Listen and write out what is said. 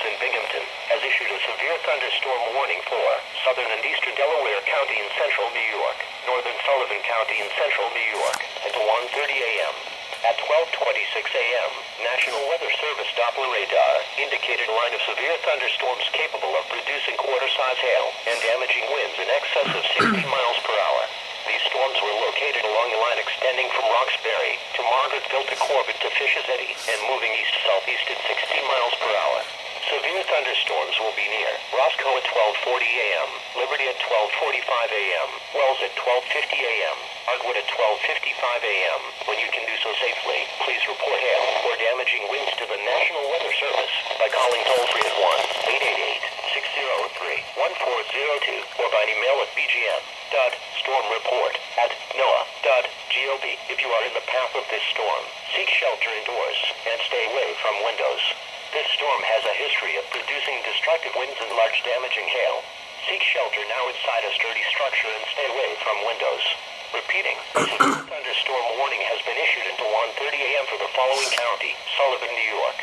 in Binghamton has issued a severe thunderstorm warning for southern and eastern Delaware County in central New York, northern Sullivan County in central New York, until 1:30 a.m. At 12:26 a.m., National Weather Service Doppler radar indicated a line of severe thunderstorms capable of producing quarter-size hail and damaging winds in excess of 60 miles per hour. These storms were located along a line extending from Roxbury to Margaretville to Corbett to Fish's Eddy and moving east-southeast at 60 miles per hour. Severe thunderstorms will be near Roscoe at 12:40 a.m., Liberty at 12:45 a.m., Wells at 12:50 a.m., Artwood at 12:55 a.m. When you can do so safely, please report hail or damaging winds to the National Weather Service by calling toll-free at 1-888-603-1402 or by email at bgm.stormreport@noaa.gov. If you are in the path of this storm, seek shelter indoors and stay away from windows. This storm has a history of producing destructive winds and large damaging hail. Seek shelter now inside a sturdy structure and stay away from windows. Repeating, a severe thunderstorm warning has been issued until 1:30 a.m. for the following county: Sullivan, New York,